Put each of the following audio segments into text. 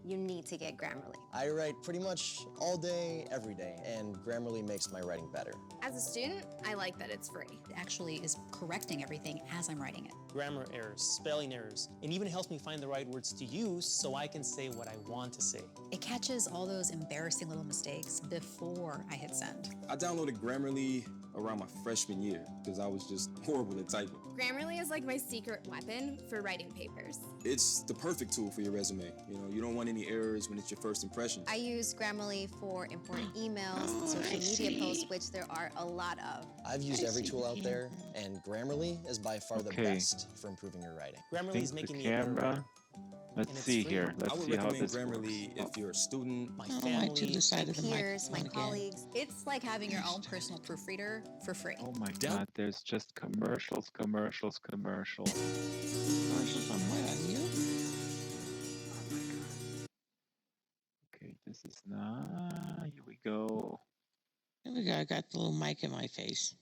you need to get Grammarly. I write pretty much all day, every day, and Grammarly makes my writing better. As a student, I like that it's free. It actually is correcting everything as I'm writing it. Grammar errors, spelling errors, and even helps me find the right words to use so I can say what I want to say. It catches all those embarrassing little mistakes before I hit send. I downloaded Grammarly around my freshman year because I was just horrible at typing. Grammarly is like my secret weapon for writing papers. It's the perfect tool for your resume. You don't want any errors when it's your first impression. I use Grammarly for important emails, social media posts, which there are a lot of. I've used every tool out there, and Grammarly is by far the best for improving your writing. Grammarly is making me camera. Let's see here. I Let's would see how recommend this Grammarly works. if you're a student. my My family. peers, my colleagues. It's like having your own personal proofreader for free. Oh my God! There's just commercials. Commercials on what, on you? Oh my God. Okay, this is not. Here we go. Here we go. I got the little mic in my face.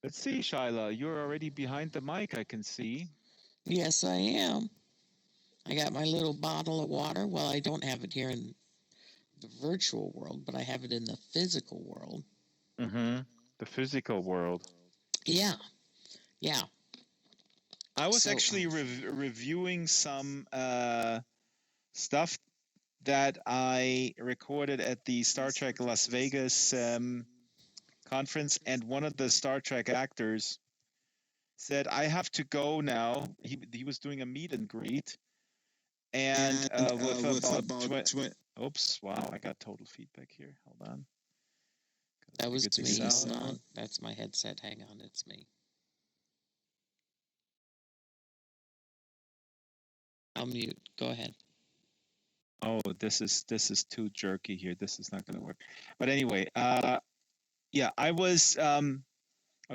Let's see, Shyla. You're already behind the mic. I can see. Yes, I am. I got my little bottle of water. Well, I don't have it here in the virtual world, but I have it in the physical world. Mm-hmm. The physical world. Yeah. Yeah. I was So, actually reviewing some stuff that I recorded at the Star Trek Las Vegas conference, and one of the Star Trek actors said, "I have to go now." He was doing a meet and greet, and with about oops, wow, I got total feedback here. Hold on. that was Get me, the sound son. on. That's my headset. Hang on, it's me. I'll mute. Go ahead. Oh, this is too jerky here. This is not going to work. But anyway, yeah, I was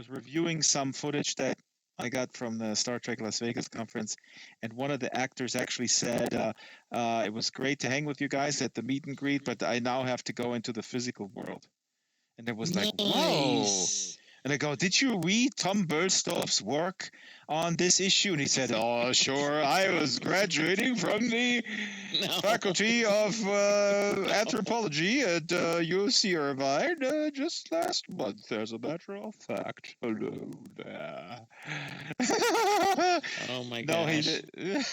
reviewing some footage that I got from the Star Trek Las Vegas conference, and one of the actors actually said, "It was great to hang with you guys at the meet and greet, but I now have to go into the physical world." And it was like, whoa. Nice. And I go, "Did you read Tom Berstoff's work on this issue?" And he said, "Oh, sure. I was graduating from the Faculty of Anthropology at UC Irvine just last month, as a matter of fact. Hello there." Oh my No, he gosh. did.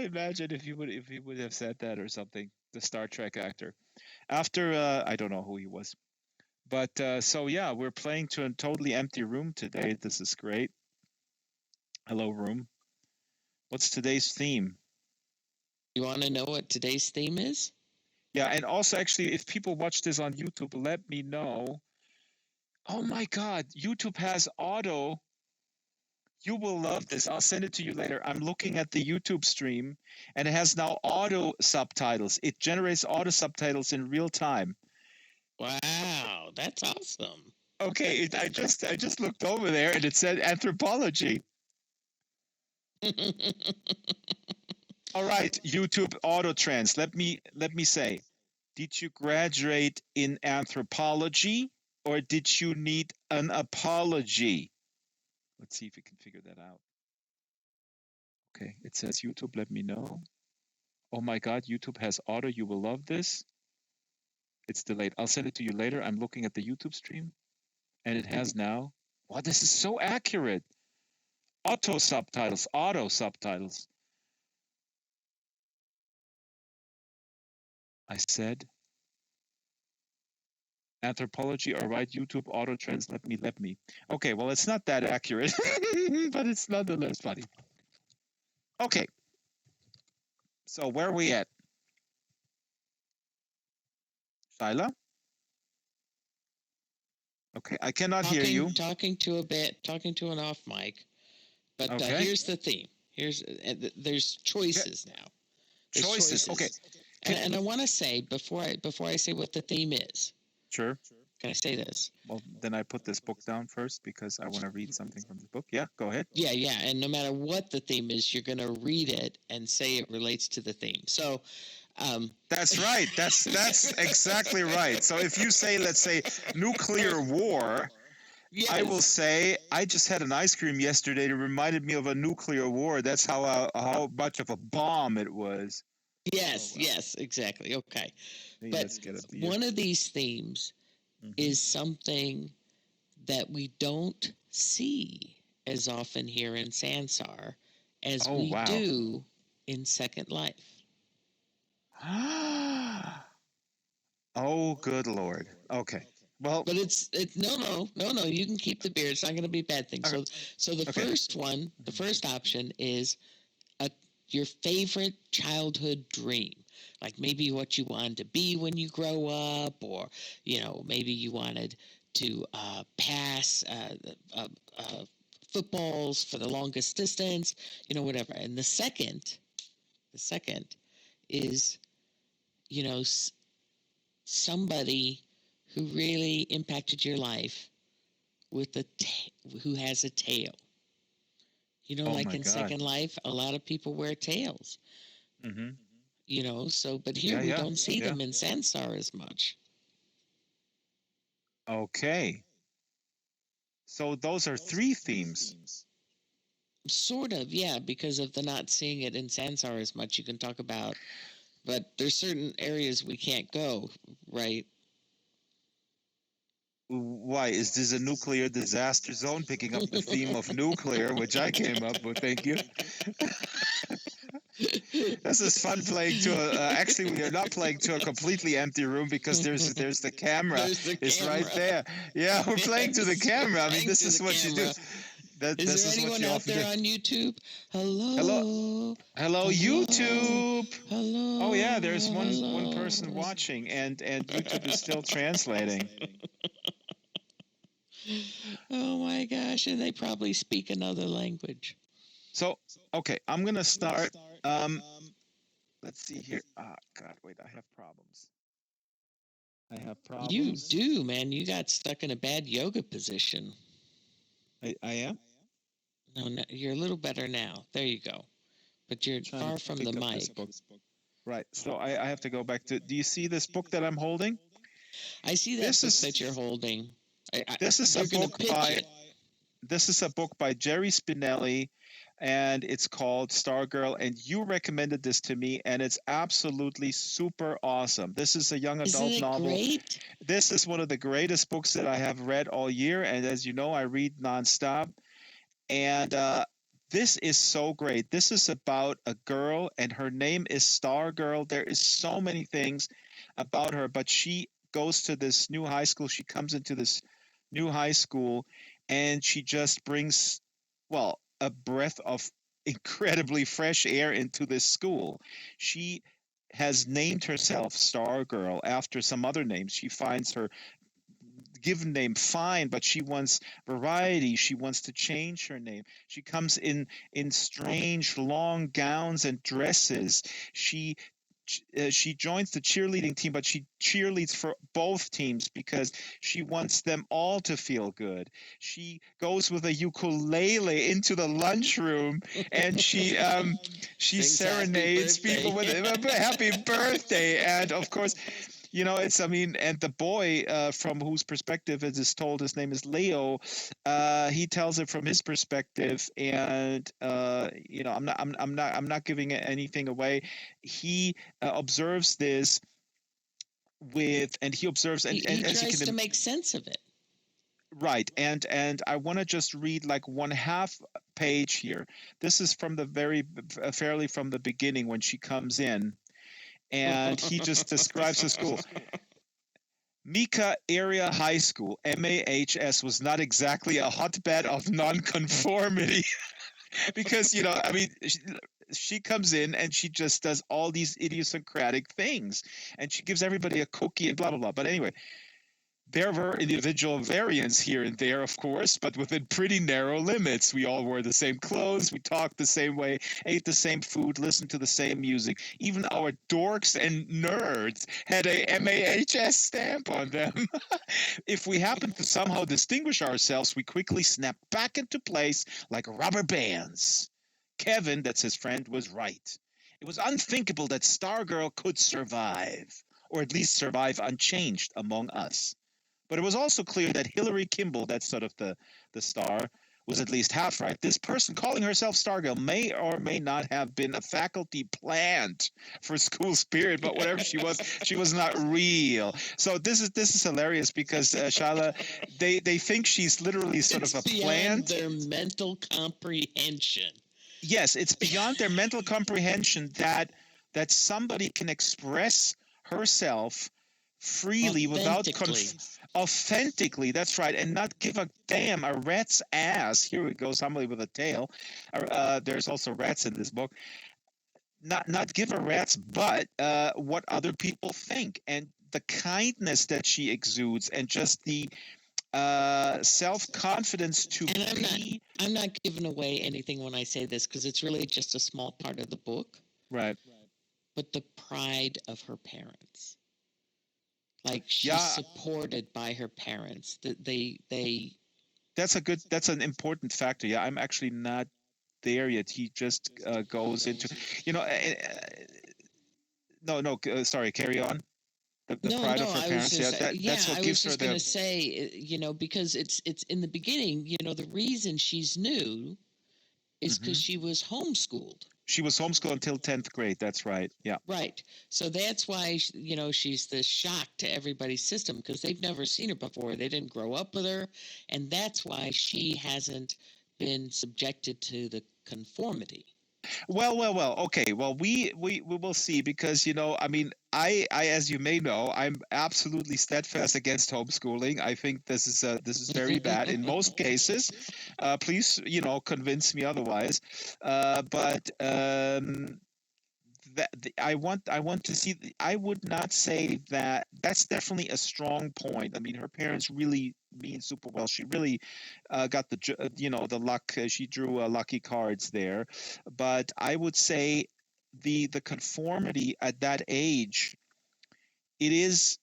Imagine if he would have said that or something. The Star Trek actor. After I don't know who he was. But so yeah, we're playing to a totally empty room today. This is great. Hello, room. What's today's theme? You want to know what today's theme is? Yeah, and also actually, if people watch this on YouTube, let me know. Oh my God, YouTube has auto. You will love this. I'll send it to you later. I'm looking at the YouTube stream, and it has now auto subtitles. It generates auto subtitles in real time. Wow, that's awesome. Okay, I just looked over there, and it said anthropology. All right, YouTube auto trans. Let me say, did you graduate in anthropology, or did you need an apology? Let's see if we can figure that out. Okay, it says YouTube. Let me know. Oh my God, YouTube has auto. You will love this. It's delayed. I'll send it to you later. I'm looking at the YouTube stream, and it has now. Wow, this is so accurate. Auto subtitles. I said anthropology. All right, YouTube auto trends. Let me. Okay, well, it's not that accurate, but it's nonetheless funny. Okay. So where are we at? Shyla? Okay, I cannot hear you. Talking to an off mic. But Okay. here's the theme. There's choices now. There's Choices. Okay. And I want to say before I say what the theme is. Sure. Can I say this? Well, then I put this book down first because I want to read something from the book. Yeah, go ahead. Yeah. And no matter what the theme is, you're going to read it and say it relates to the theme. So. That's right. That's exactly right. So if you say, let's say, nuclear war, I will Yes. say I just had an ice cream yesterday that reminded me of a nuclear war. That's how much of a bomb it was. Yes, yes, exactly. Okay. Hey, But let's get up here. one of these themes is something that we don't see as often here in Sansar as Oh we wow. do in Second Life. Oh good lord. Okay. Well, But it's no. You can keep the beer. It's not going to be a bad thing. okay. So the Okay. first one, the first option is a your favorite childhood dream, like maybe what you wanted to be when you grow up, or maybe you wanted to pass footballs for the longest distance, whatever. And the second is you know somebody who really impacted your life with who has a tail. Oh Like my in god. Second Life, a lot of people wear tails. Mhm. So but here Yeah, we yeah. don't see Yeah. them in Sansar as much. Okay. So those are three themes. Sort of, yeah, because of the not seeing it in Sansar as much you can talk about. But there's certain areas we can't go, right? Why is this a nuclear disaster zone picking up the theme of nuclear, which I came up with? Thank you. This is fun playing to actually we are not playing to a completely empty room because there's the camera There's the is right camera. there. Yeah, we're playing to the Yes, we're camera. I mean, playing this to is the what you do. camera. Is This there is what anyone you out often do. there on YouTube? Hello, Hello? hello, Hello? YouTube. Oh yeah, there's Hello? one person Hello? watching, and YouTube is still translating. Oh my gosh, and they probably speak another language. So okay, I'm gonna start. Um, let's see here. Ah, God, wait, I have problems. I have You problems. do, man. You got stuck in a bad yoga position. I am No, no, you're a little better now. There you go. But you're trying to far from the pick up this mic. book. Right. So I have to go back to. Do you see this book that I'm holding? I see that This book is that you're holding. this is a You're going to book pitch by it. this is a book by Jerry Spinelli, and it's called Stargirl. And you recommended this to me, and it's absolutely super awesome. This is a young Isn't adult it novel. great? This is one of the greatest books that I have read all year, and as you know, I read nonstop. And this is so great. This is about a girl, and her name is Stargirl. There is so many things about her, but she goes to this new high school. She comes into this new high school, and she just brings, well, a breath of incredibly fresh air into this school. She has named herself Stargirl after some other names. She finds her given name fine, but she wants variety. She wants to change her name. She comes in strange long gowns and dresses. She joins the cheerleading team, but she cheerleads for both teams because she wants them all to feel good. She goes with a ukulele into the lunchroom, and she Sings happy serenades people with birthday. a happy birthday. And of course, it's, I mean, and the boy from whose perspective it is told, his name is Leo. He tells it from his perspective, and I'm not giving anything away. He observes this and he observes, and He as you tries can to make sense of it. right, and I want to just read like one half page here. This is from the fairly from the beginning when she comes in, and he just describes the school. Mika Area High School, MAHS, was not exactly a hotbed of nonconformity because, I mean, she comes in and she just does all these idiosyncratic things and she gives everybody a cookie and blah, blah, blah. But anyway, there were individual variants here and there, of course, but within pretty narrow limits. We all wore the same clothes, we talked the same way, ate the same food, listened to the same music. Even our dorks and nerds had a MAHS stamp on them. If we happened to somehow distinguish ourselves, we quickly snapped back into place like rubber bands. Kevin, that's his friend, was right. It was unthinkable that Stargirl could survive, or at least survive unchanged among us. But it was also clear that Hillary Kimball, that's sort of the star, was at least half right. This person calling herself Stargirl may or may not have been a faculty plant for school spirit, but whatever she was not real. So this is hilarious because Shyla, they think she's literally sort It's of a beyond plant. their mental comprehension. Yes, it's beyond their mental comprehension that somebody can express herself freely without Authentically. authentically, that's right, and not give a damn a rat's ass. Here we go, somebody with a tail. There's also rats in this book. Not give a rat's butt what other people think, and the kindness that she exudes, and just the self-confidence to And be I'm not giving away anything when I say this because it's really just a small part of the book, right. but the pride of her parents. Like she's Yeah, supported by her parents. That they that's an important factor. Yeah, I'm actually not there yet. He just goes into, you know, sorry, carry on. The No, pride no, of her I was parents. Yeah, just that's what I was gives her just the. gonna say, because it's in the beginning, the reason she's new is because Mhm. she was homeschooled. She was homeschooled until 10th grade. That's right. Yeah. Right. So that's why, she's the shock to everybody's system because they've never seen her before. They didn't grow up with her. And that's why she hasn't been subjected to the conformity. Well. Okay. Well, we will see because I mean, I as you may know, I'm absolutely steadfast against homeschooling. I think this is very bad in most cases. Please, convince me otherwise. But I want to see. I would not say that. That's definitely a strong point. I mean, her parents really mean super well. She really got the luck. She drew lucky cards there, but I would say the conformity at that age, it is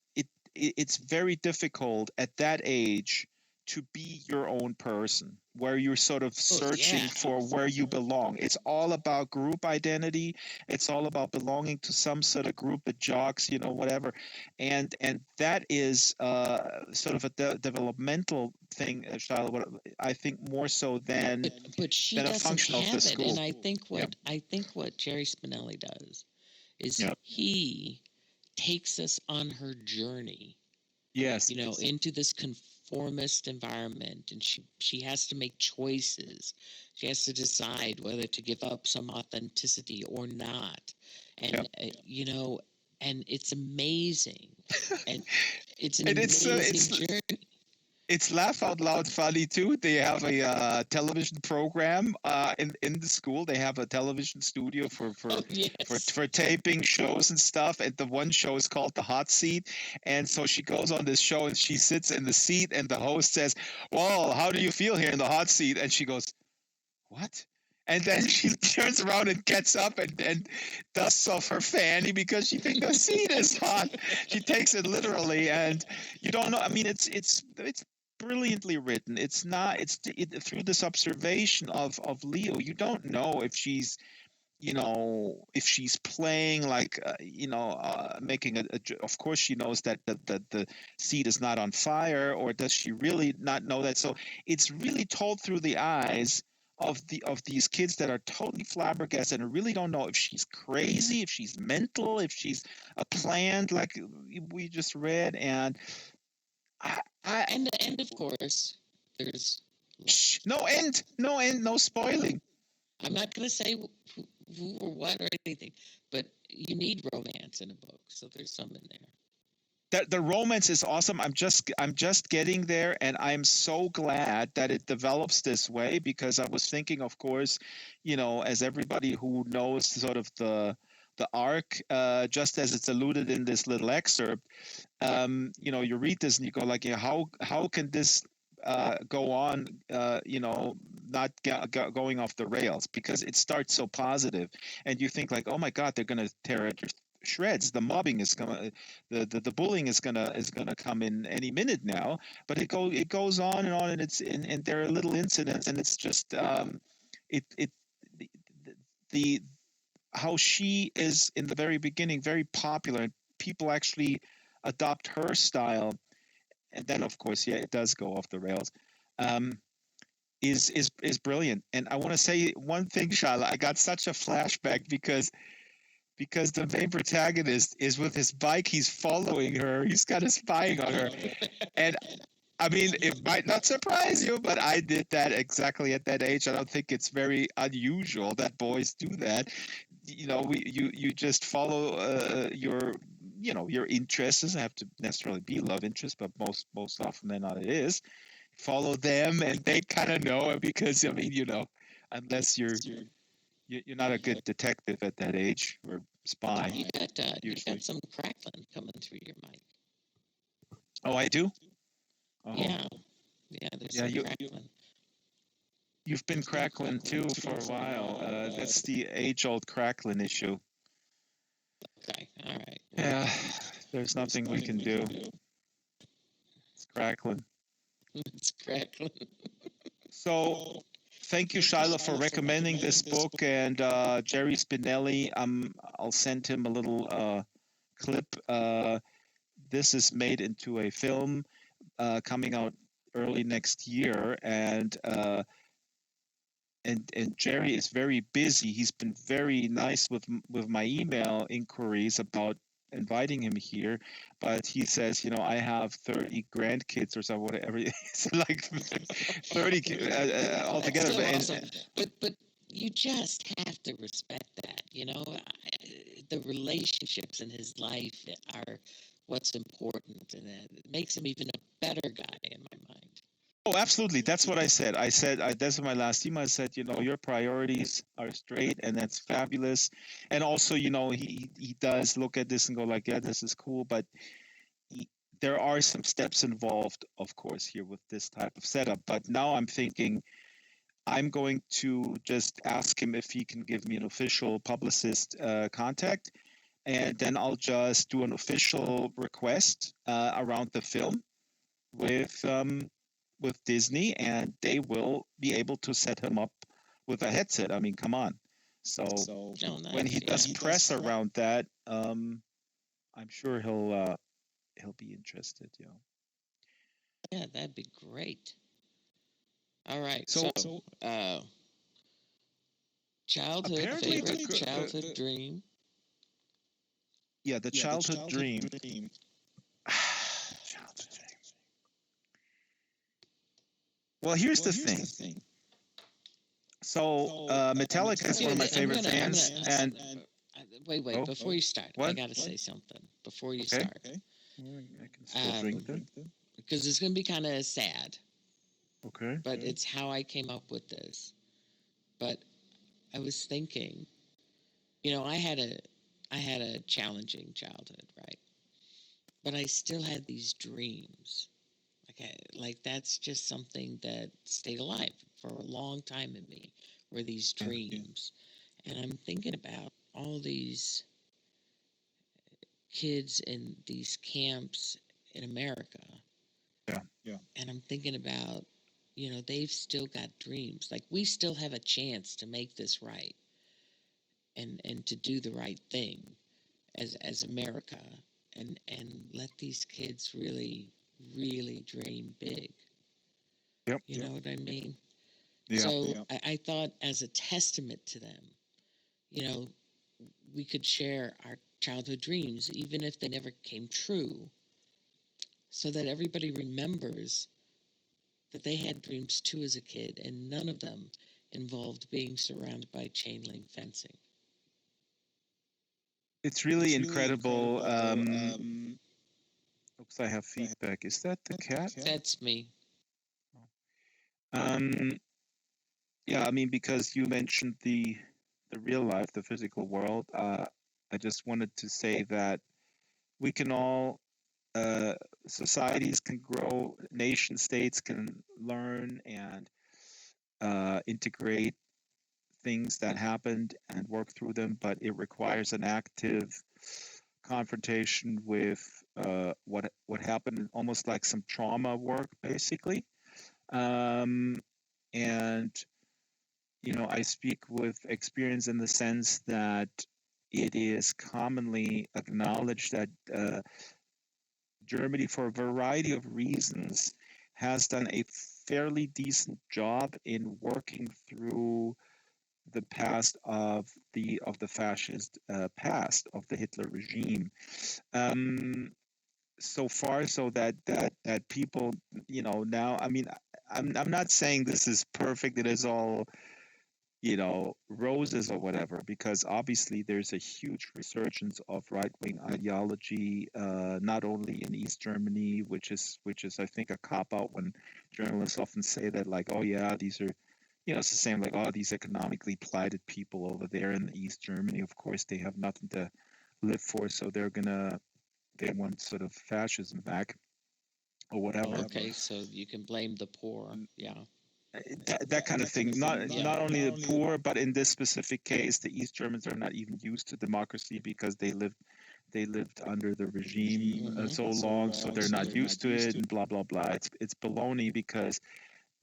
it's very difficult at that age to be your own person where you're sort of Oh, searching yeah. for where you belong. It's all about group identity. It's all about belonging to some sort of group of jocks, whatever. And that is sort of a developmental thing, Shyla, I think more so But she than a doesn't function of the have it. And school. Yeah. I think what Jerry Spinelli does is Yeah. he takes us on her journey, Yes. into this conformist environment, and she has to make choices. She has to decide whether to give up some authenticity or not, and and it's amazing, and it's an And amazing journey. it's laugh out loud funny too. They have a television program in the school. They have a television studio Oh yes. for taping shows and stuff. And the one show is called The Hot Seat. And so she goes on this show and she sits in the seat, and the host says, "Well, how do you feel here in the hot seat?" And she goes, "What?" And then she turns around and gets up and dusts off her fanny because she thinks the seat is hot. She takes it literally, and you don't know. I mean, it's brilliantly written. It's not. Through this observation of Leo, you don't know if she's if she's playing like making of course she knows that the seed is not on fire, or does she really not know that? So it's really told through the eyes of these kids that are totally flabbergasted and really don't know if she's crazy, if she's mental, if she's a plant like we just read. And I And of course, there's no end, no spoiling. I'm not going to say who or what or anything, but you need romance in a book, so there's some in there. The romance is awesome. I'm just getting there, and I'm so glad that it develops this way because I was thinking, of course, as everybody who knows sort of the arc, just as it's alluded in this little excerpt, you read this and you go like, how can this go on, not going off the rails, because it starts so positive, and you think like, oh my God, they're gonna tear it to shreds. The mobbing is gonna, the bullying is gonna come in any minute now. But it goes on and on, and and there are little incidents, and it's just it the, the how she is in the very beginning very popular, and people actually adopt her style. and then of course, yeah, it does go off the rails. Um, is brilliant. And I want to say one thing, Shyla. I got such a flashback because the main protagonist is with his bike. He's following her. He's kind of spying on her. And I mean, it might not surprise you, but I did that exactly at that age. I don't think it's very unusual that boys do that. You know, you just follow your your interests. Doesn't have to necessarily be love interest, but most often than not it is. Follow them, and they kind of know it because I mean, unless you're not a good detective at that age or spy. You Usually. got some crackling coming through your mic. Oh, I do. Oh. Yeah, there's some crackling. You've been crackling too for a while. That's the age-old crackling issue. Okay, all right. Yeah, there's nothing we can do. It's crackling. It's crackling. So, thank you, Shyla, for recommending this book, and Jerry Spinelli. I'll send him a little clip. This is made into a film coming out early next year, and Jerry is very busy. He's been very nice with my email inquiries about inviting him here, but he says, I have 30 grandkids or so, whatever. It's like 30 altogether. That's so awesome. But you just have to respect that. The relationships in his life are what's important, and it makes him even a better guy in my mind. Oh, absolutely. That's what I said. That's my last email. I said, your priorities are straight, and that's fabulous. And also, he does look at this and go like, yeah, this is cool. But there are some steps involved, of course, here with this type of setup. But now I'm thinking I'm going to just ask him if he can give me an official publicist contact. And then I'll just do an official request around the film with Disney, and they will be able to set him up with a headset. I mean, come on. So nice. when he does press around that, I'm sure he'll be interested. Yeah, that'd be great. All right. So favorite childhood dream. Yeah, the childhood dream. Childhood dream. Well, here's the thing. So, Metallica is one of my favorite bands. Wait, before you start, I got to say something before you start. Okay. I can still drink then. Because it's going to be kind of sad. Okay. But it's how I came up with this. But I was thinking, I had a challenging childhood, right? But I still had these dreams. Like that's just something that stayed alive for a long time in me, were these dreams. And I'm thinking about all these kids in these camps in America. Yeah. And I'm thinking about, they've still got dreams. Like we still have a chance to make this right and to do the right thing as America and let these kids really, really dream big. Yep. You know what I mean? Yeah. So I thought as a testament to them, we could share our childhood dreams, even if they never came true, so that everybody remembers that they had dreams too as a kid, and none of them involved being surrounded by chain link fencing. It's really incredible. Oops, I have feedback. Is that the cat? That's me. Yeah, I mean, because you mentioned the real life, the physical world, I just wanted to say that we can all, societies can grow, nation states can learn and integrate things that happened and work through them, but it requires an active confrontation with what happened, almost like some trauma work, basically. And I speak with experience in the sense that it is commonly acknowledged that Germany, for a variety of reasons, has done a fairly decent job in working through the past of the fascist past of the Hitler regime. So far, so that people, now, I mean, I'm not saying this is perfect. It is all, roses or whatever, because obviously there's a huge resurgence of right-wing ideology, not only in East Germany, which is I think a cop out when journalists often say that, like, oh yeah, these are, it's the same, like, oh, these economically plighted people over there in East Germany, of course they have nothing to live for, so they want sort of fascism back or whatever. Okay, so you can blame the poor. Yeah. That kind of thing. Not only the poor, but in this specific case, the East Germans are not even used to democracy because they lived under the regime so long, so they're not used to it, and blah blah blah. It's baloney, because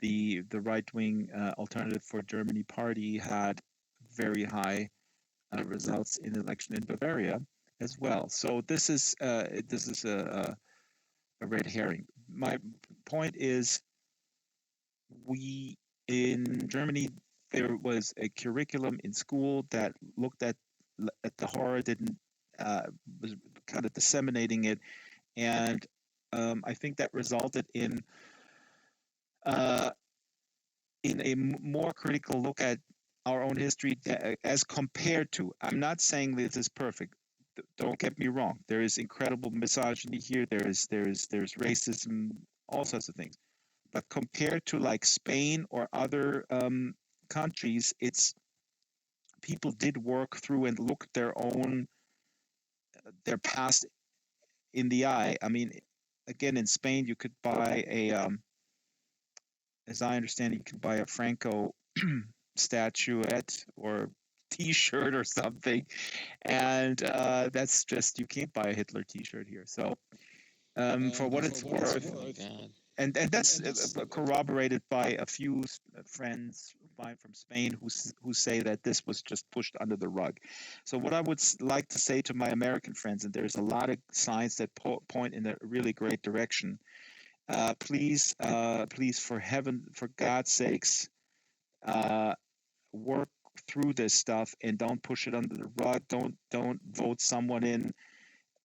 the right wing Alternative for Germany party had very high results in election in Bavaria as well. So this is a red herring. My point is, we in Germany, there was a curriculum in school that looked at the horror, didn't was kind of disseminating it, and I think that resulted uh, in a more critical look at our own history as compared to. I'm not saying this is perfect. Don't get me wrong. There is incredible misogyny here. There's racism, all sorts of things. But compared to like Spain or other countries, it's people did work through and look their past in the eye. I mean, again, in Spain, you could buy as I understand it, you could buy a Franco statuette or T-shirt or something, and that's just, you can't buy a Hitler T-shirt here. So, for what it's worth, Oh my God. and that's corroborated by a few friends of mine from Spain who say that this was just pushed under the rug. So what I would like to say to my American friends, and there's a lot of signs that point in a really great direction. Please, for God's sakes, work through this stuff and don't push it under the rug. Don't vote someone in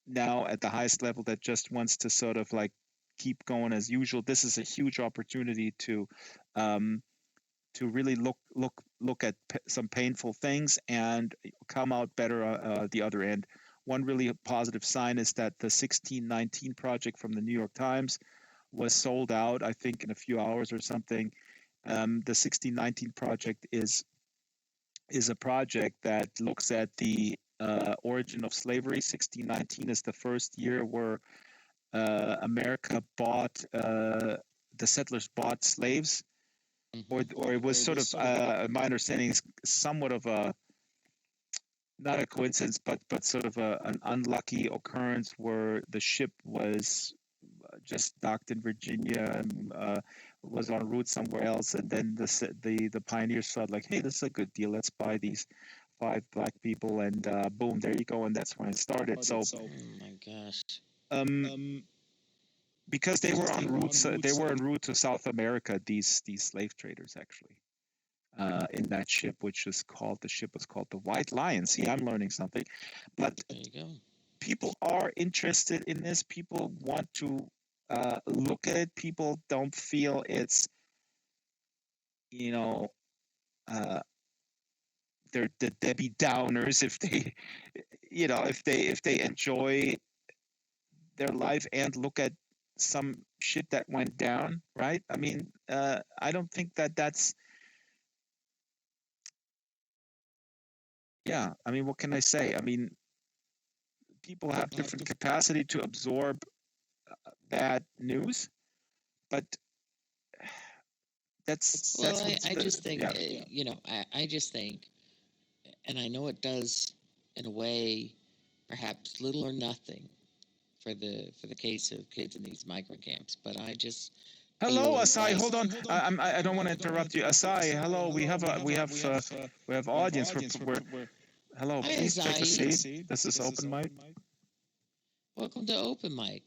now at the highest level that just wants to sort of like keep going as usual. This is a huge opportunity to really look at some painful things and come out better the other end. One really positive sign is that the 1619 project from the New York Times was sold out, I think, in a few hours or something. The 1619 project is a project that looks at the origin of slavery. 1619 is the first year where America bought the settlers bought slaves, or it was sort of my understanding is somewhat of a, not a coincidence, but sort of an unlucky occurrence where the ship was just docked in Virginia and was en route somewhere else, and then the pioneers thought like, hey, this is a good deal. Let's buy these 5 black people, and boom, there you go, and that's when it started. So, Oh my gosh. Because they were en route to South America. These slave traders actually. In that ship, the ship was called the White Lion. See, I'm learning something. But There you go. people are interested in this. People want to look at it. People don't feel it's, they're the Debbie Downers if they, if they enjoy their life and look at some shit that went down, right? I mean, I don't think that's. Yeah, I mean, what can I say? I mean, people have different capacity to absorb bad news, but that's Well, what's I just think, yeah. I just think, and I know it does in a way, perhaps little or nothing for the case of kids in these migrant camps, but I just Hello, feel Asai. like, Hold on. I don't want to interrupt you, Asai. Hello. We have audience. Hello. Hi, Please take a Asai. seat. This is open mic. Welcome to Open Mic.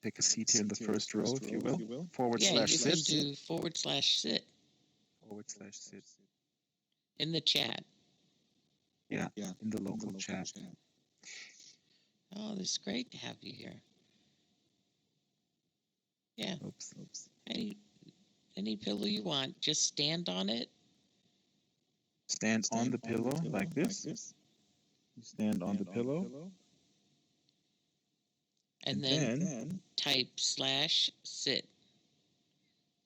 take a seat here in the first row, if you will. Forward Yeah, slash you can sit. do /sit Forward slash sit. in the chat. Yeah, in the local chat. Oh, it's great to have you here. Yeah. Oops. Any pillow you want, just stand on it. Stand on the pillow like this. You stand on the pillow. And then type /sit. /sit.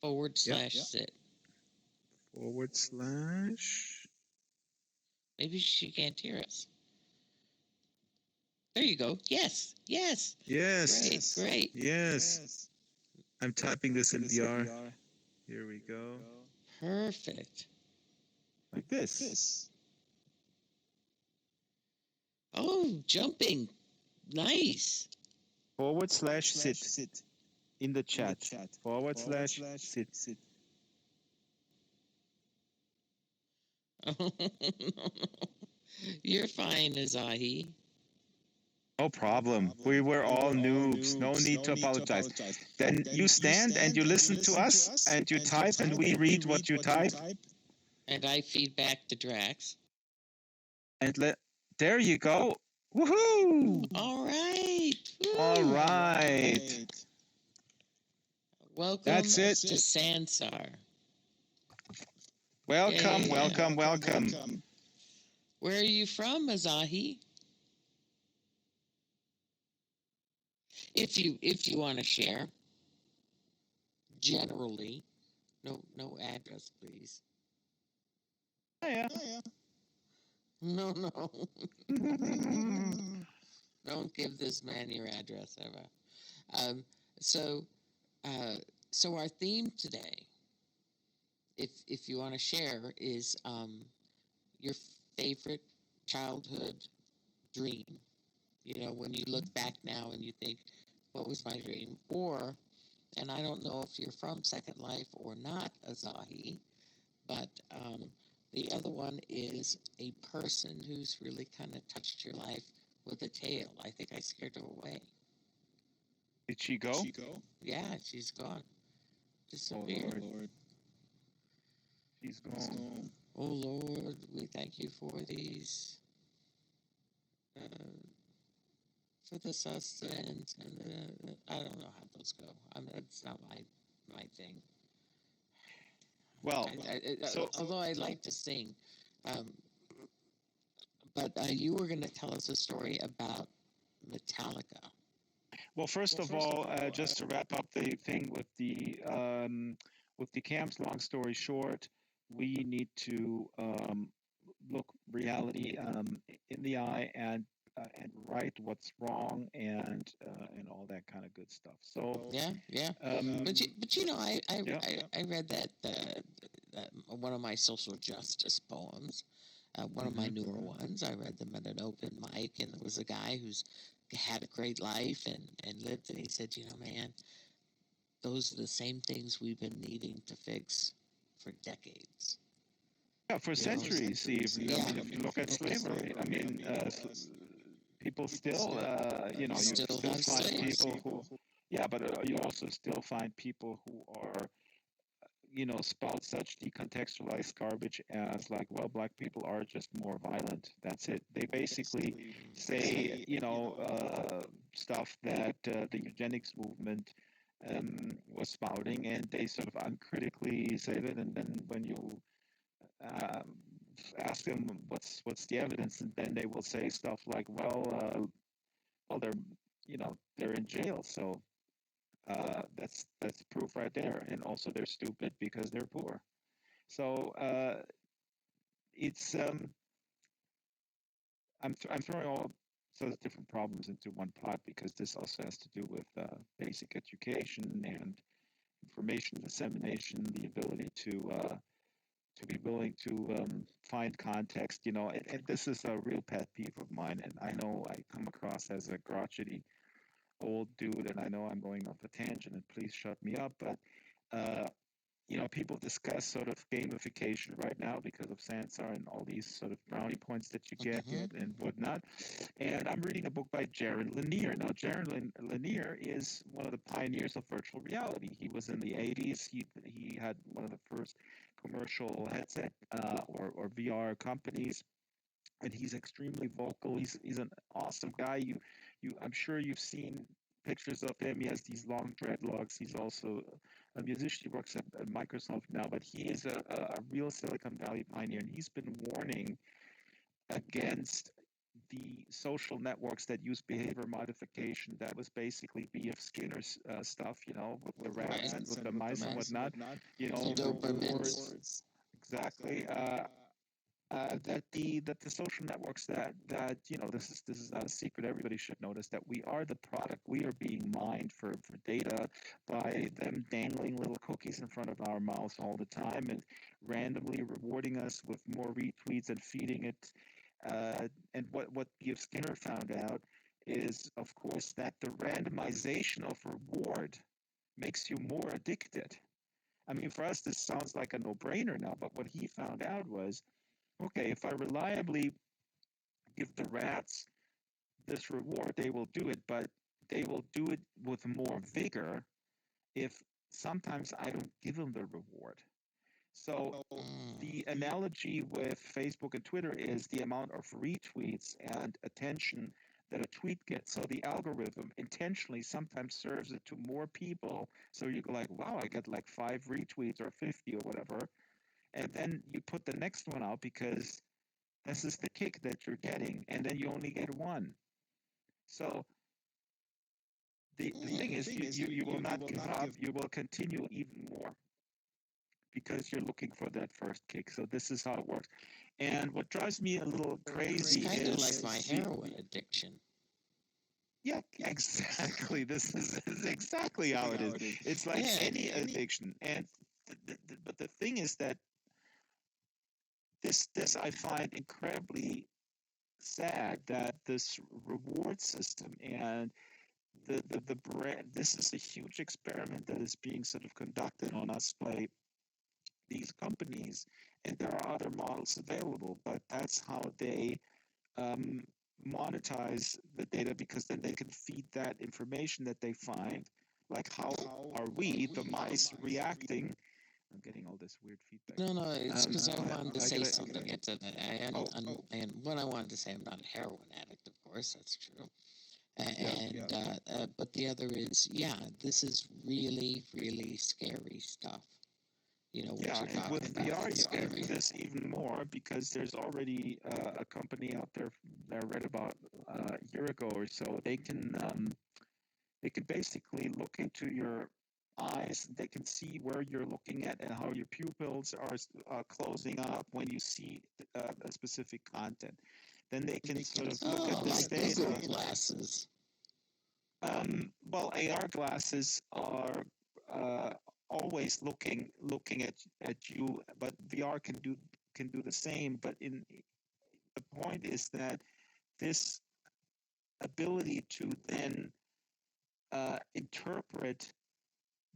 Forward slash. Maybe she can't hear us. There you go. Yes. Yes. Great. Yes. I'm typing this in VR. Here we go. Perfect. Like this. Oh, jumping. Nice. Forward slash sit. In the chat. Forward slash sit. You're fine, Azahi. No problem. We were all noobs. No need to apologize. Then you stand and you listen to us and you type and we read what you type. And I feed back to Drax. And there you go. Woohoo! All right. Woo. All right. Welcome That's it. to Sansar. Welcome. Where are you from, Azahi? If you want to share. Generally. No address, please. Yeah. No. Don't give this man your address ever. So our theme today, if you want to share, is your favorite childhood dream. You know, when you look back now and you think, what was my dream? Or, and I don't know if you're from Second Life or not, Azahi, but the other one is a person who's really kind of touched your life with a tale. I think I scared her away. Did she go? Yeah, she's gone. Disappeared. Oh, Lord. She's gone. Oh, Lord, we thank you for these, for the sustenance, and I don't know how those go. It's not my thing. Well, although I like to sing, but you were going to tell us a story about Metallica. Well, first of all, just to wrap up the thing with the camps, long story short, we need to look reality in the eye and right what's wrong and all that kind of good stuff. So yeah. But you know, I read that one of my social justice poems, one of my newer ones. I read them at an open mic, and there was a guy who's had a great life and lived, and he said, you know, man, those are the same things we've been needing to fix for decades. Yeah, for centuries, even. Yeah. I mean, if you look at slavery, I mean, people still, you still have find slaves. people who, but you also still find people who are, spout such decontextualized garbage as like, well, black people are just more violent. That's it. They basically say, stuff that the eugenics movement was spouting, and they sort of uncritically say that, and then when you ask them what's the evidence, and then they will say stuff like, well, they're in jail, so that's proof right there, and also they're stupid because they're poor. So it's I'm throwing all sorts of different problems into one pot because this also has to do with basic education and information dissemination, the ability to be willing to find context, and this is a real pet peeve of mine, and I know I come across as a crotchety old dude, and I know I'm going off a tangent, and please shut me up, but people discuss sort of gamification right now because of Sansar and all these sort of brownie points that you get and whatnot. And I'm reading a book by Jared Lanier. Now, Jared Lanier is one of the pioneers of virtual reality. He was in the 80s. He had one of the first commercial headset or VR companies, and he's extremely vocal. He's an awesome guy. I'm sure you've seen pictures of him. He has these long dreadlocks. He's also a musician. He works at Microsoft now, but he is a real Silicon Valley pioneer, and he's been warning against the social networks that use behavior modification. That was basically B.F. Skinner's stuff, with the rats and with the mice and whatnot. Rewards. Exactly. That the social networks that this is not a secret. Everybody should notice that we are the product. We are being mined for data by them dangling little cookies in front of our mouths all the time and randomly rewarding us with more retweets and feeding it. And what B.F. Skinner found out is, of course, that the randomization of reward makes you more addicted. I mean, for us, this sounds like a no-brainer now, but what he found out was, okay, if I reliably give the rats this reward, they will do it, but they will do it with more vigor if sometimes I don't give them the reward. So the analogy with Facebook and Twitter is the amount of retweets and attention that a tweet gets. So the algorithm intentionally sometimes serves it to more people. So you go like, wow, I get like 5 retweets or 50 or whatever. And then you put the next one out because this is the kick that you're getting, and then you only get one. So the thing is, you will not give up. You will continue even more because you're looking for that first kick. So this is how it works. And what drives me a little crazy It's kind is of like my heroin addiction. Yeah, exactly. This is exactly how it is. It's like any addiction. And but the thing is that this I find incredibly sad that this reward system and the brand, this is a huge experiment that is being sort of conducted on us by these companies, and there are other models available, but that's how they um, monetize the data, because then they can feed that information that they find, like how are we, the mice, reacting. I'm getting all this weird feedback. No, it's because I wanted to say I something. And what I wanted to say, I'm not a heroin addict, of course, that's true. But the other is, this is really, really scary stuff. What you're and talking with about. VR, It's you can do scary. this even more, because there's already a company out there that I read about a year ago or so. They can basically look into your eyes. They can see where you're looking at and how your pupils are closing up when you see a specific content. Then they can sort of look at this Like Google data. glasses. Well, AR glasses are uh, always looking at you, but VR can do the same. But the point is that this ability to then interpret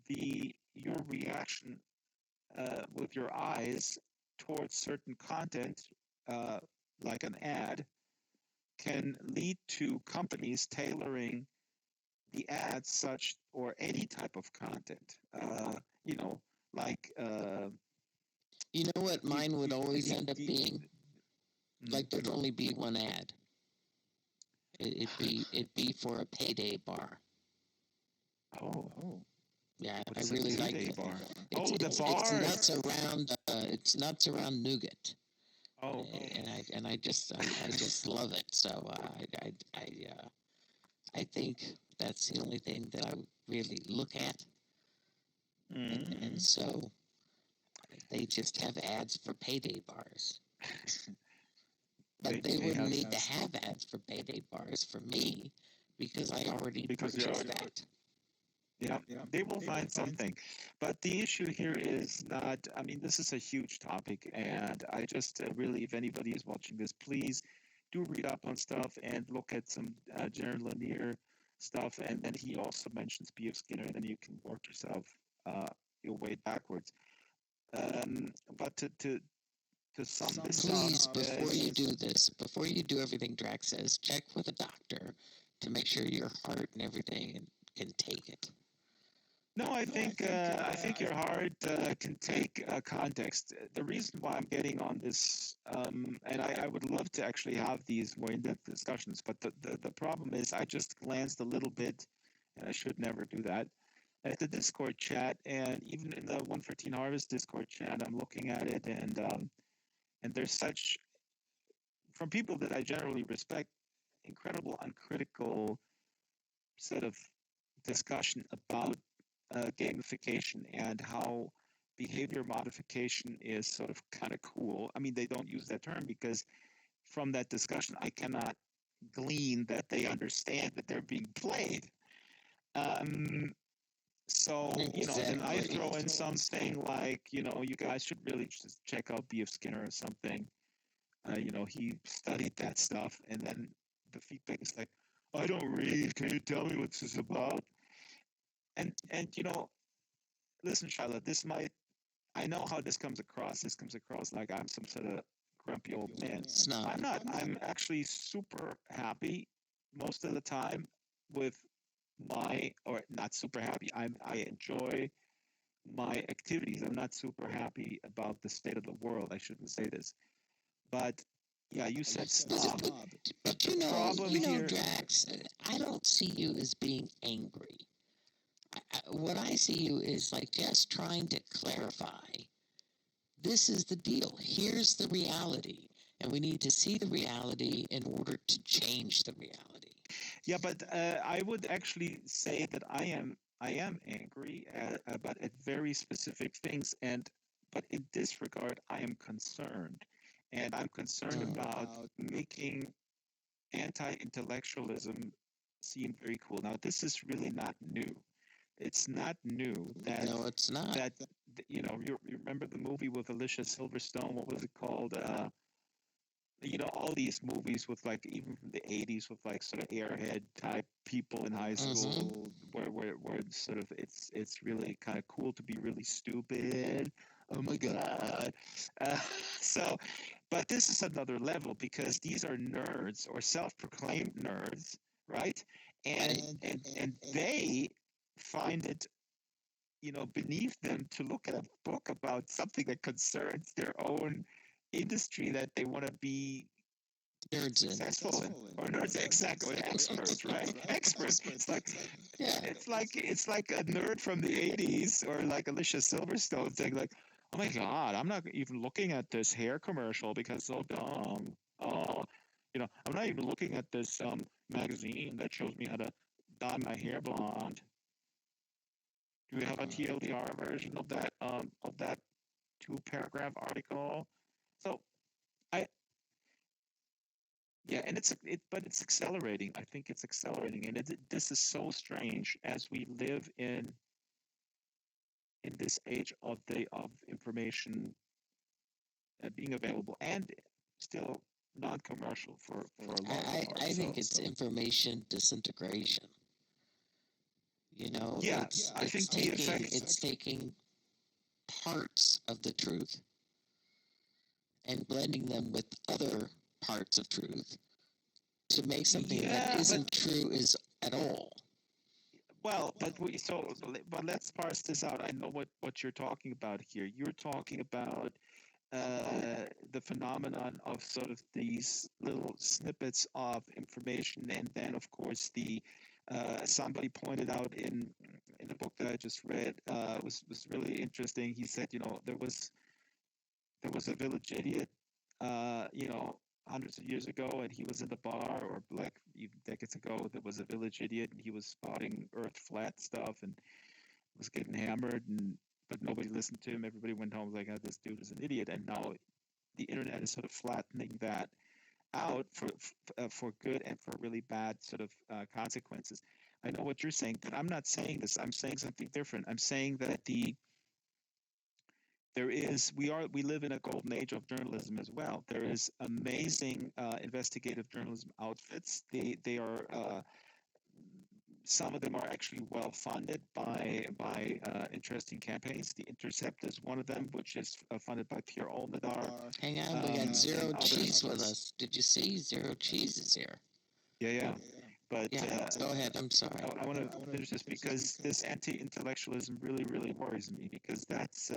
your reaction with your eyes towards certain content, uh, like an ad, can lead to companies tailoring the ads such, or any type of content, you know, like You know what mine would always end up being? mm, Like there'd only be one ad. It'd be for a payday bar. oh, Yeah, what I is a really like payday it. bar? It's The bar. it's nuts around nougat. Oh, And I just love it. So I think that's the only thing that I would really look at. And so they just have ads for payday bars. But they wouldn't need to have ads for payday bars for me, because I already purchased that. Yeah, they will find something. But the issue here is not, I mean, this is a huge topic, and I just really, if anybody is watching this, please do read up on stuff and look at some Jared Lanier stuff. And then he also mentions B.F. Skinner, and then you can work yourself your way backwards. But to sum this Please, up, before you do this, before you do everything Drax says, check with a doctor to make sure your heart and everything can take it. no, I think your heart can take context. The reason why I'm getting on this, and I would love to actually have these more in-depth discussions, but the problem is I just glanced a little bit, and I should never do that, at the Discord chat, and even in the 114 Harvest Discord chat, I'm looking at it, and there's such, from people that I generally respect, incredible uncritical set of discussion about gamification and how behavior modification is sort of kind of cool. I mean, they don't use that term because from that discussion, I cannot glean that they understand that they're being played. So, then I throw in something like, you guys should really just check out B.F. Skinner or something. He studied that stuff. And then the feedback is like, I don't read. Can you tell me what this is about? And listen, Shyla, I know how this comes across. This comes across like I'm some sort of grumpy old man. It's not. I'm not. I'm actually super happy most of the time with or not super happy. I enjoy my activities. I'm not super happy about the state of the world. I shouldn't say this. But yeah, you said stop. But Drax, I don't see you as being angry. What I see you is like just trying to clarify. This is the deal. Here's the reality. And we need to see the reality in order to change the reality. Yeah, but I would actually say that I am angry about at very specific things, but in this regard, I am concerned, and I'm concerned about making anti-intellectualism seem very cool. Now, this is really not new. It's not new that No, it's not. that you remember the movie with Alicia Silverstone? What was it called? All these movies with like even from the 80s with like sort of airhead type people in high school where sort of it's really kind of cool to be really stupid. Oh my god. Uh, so but this is another level because these are nerds or self-proclaimed nerds, right? And they find it beneath them to look at a book about something that concerns their own industry that they want to be Nerds in. successful in. Or nerds, exactly, experts, right? Experts. It's like a nerd from the 80s or like Alicia Silverstone saying like, oh my god, I'm not even looking at this hair commercial because it's so dumb. Oh, I'm not even looking at this magazine that shows me how to dye my hair blonde. Do we have a TLDR version of that 2-paragraph article? So I yeah, and but it's accelerating. I think it's accelerating, and this is so strange as we live in this age of information being available and still non-commercial for a lot of part. I think it's information disintegration. Yeah, I think it's taking parts of the truth and blending them with other parts of truth to make something that isn't true is at all. Well, but let's parse this out. I know what you're talking about here. You're talking about the phenomenon of sort of these little snippets of information, and then of course the somebody pointed out in a book that I just read was really interesting. He said, there was a village idiot, hundreds of years ago, and he was in the bar, or like even decades ago, there was a village idiot, and he was spotting Earth flat stuff and was getting hammered, but nobody listened to him. Everybody went home like, oh, this dude is an idiot. And now the internet is sort of flattening that out for good and for really bad sort of consequences. I know what you're saying, but I'm not saying this. I'm saying something different. I'm saying that we live in a golden age of journalism as well. There is amazing investigative journalism outfits. They are Some of them are actually well funded by interesting campaigns. The Intercept is one of them, which is funded by Pierre Olmedar. Hang on, we got Zero and Cheese with others. us. Did you see? Zero Cheese is here. Yeah. But Yeah, go ahead. I'm sorry. I want to finish this because this anti-intellectualism really, really worries me because that's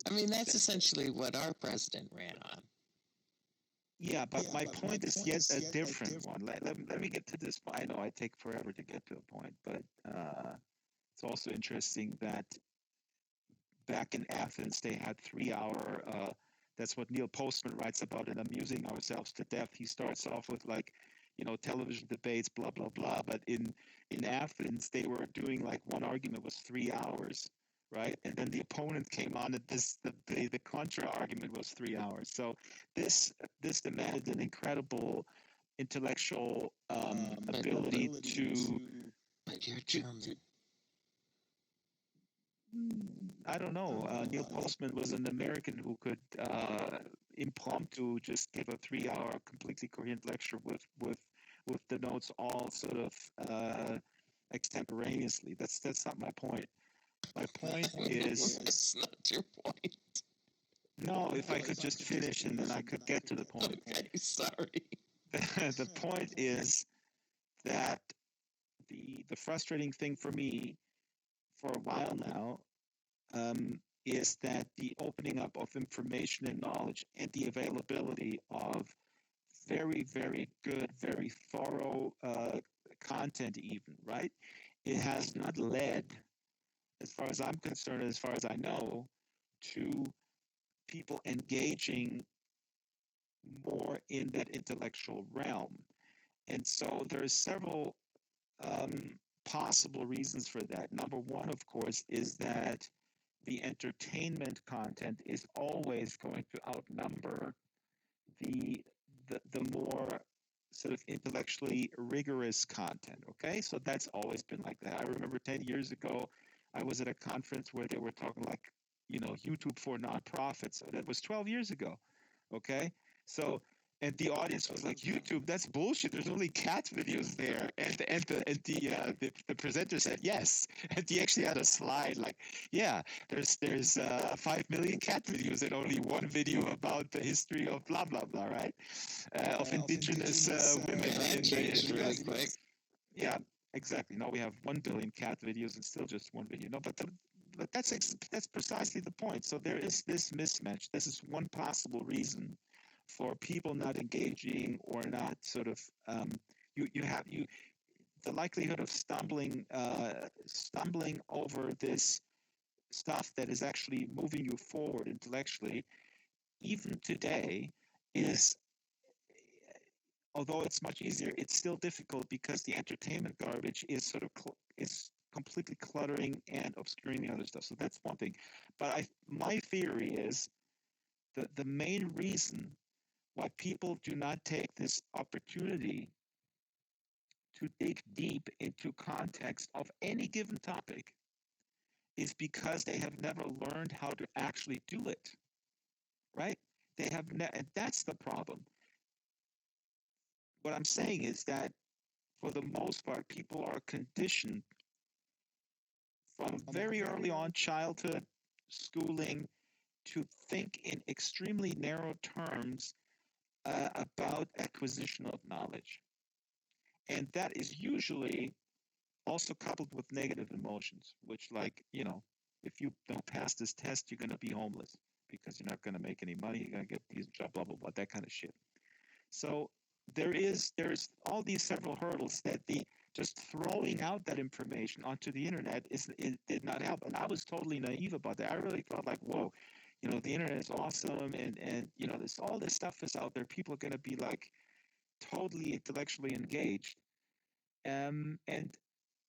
I mean, that's essentially what our president ran on. yeah. But my point is yet a different one. Let me get to this. I know I take forever to get to a point, but it's also interesting that back in Athens they had 3 hour. That's what Neil Postman writes about in Amusing Ourselves to Death. He starts off with like, television debates, blah blah blah. But in Athens, they were doing like one argument was 3 hours, right? And then the opponent came on, and the contra argument was 3 hours. So this demanded an incredible intellectual ability to. But you're German. I don't know. Neil Postman was an American who could impromptu just give a 3 hour completely coherent lecture with the notes all sort of extemporaneously. That's not my point. My point is That's not your point. no. If I could just finish and then I could get to the point. Okay, sorry. The point is that the frustrating thing for me for a while now is that the opening up of information and knowledge and the availability of very, very good, very thorough content, even, right? It has not led, as far as I'm concerned, as far as I know, to people engaging more in that intellectual realm. And so there's several possible reasons for that. Number one, of course, is that the entertainment content is always going to outnumber the the more sort of intellectually rigorous content. Okay, so that's always been like that. I remember 10 years ago, I was at a conference where they were talking like, YouTube for nonprofits. So that was 12 years ago. Okay, so and the audience was like, YouTube, that's bullshit. There's only cat videos there. And the presenter said yes. And he actually had a slide like, yeah, there's 5 million cat videos and only one video about the history of blah blah blah, right? Of indigenous women That in changed the really US. quick. Yeah, exactly. Now we have 1 billion cat videos and still just one video. No, but that's precisely the point. So there is this mismatch. This is one possible reason for people not engaging or not sort of you the likelihood of stumbling over this stuff that is actually moving you forward intellectually even today is, although it's much easier, it's still difficult because the entertainment garbage is sort of is completely cluttering and obscuring the other stuff. So that's one thing. But my theory is that the main reason why people do not take this opportunity to dig deep into context of any given topic is because they have never learned how to actually do it, right? They have and that's the problem. What I'm saying is that for the most part, people are conditioned from very early on childhood schooling to think in extremely narrow terms about acquisition of knowledge. And that is usually also coupled with negative emotions, which, like, if you don't pass this test, you're going to be homeless because you're not going to make any money. You're going to get these job, blah, blah, blah, that kind of shit. So there's all these several hurdles that the just throwing out that information onto the internet it did not help. And I was totally naive about that. I really felt like, whoa, the internet is awesome, and this all this stuff is out there. People are going to be like totally intellectually engaged. And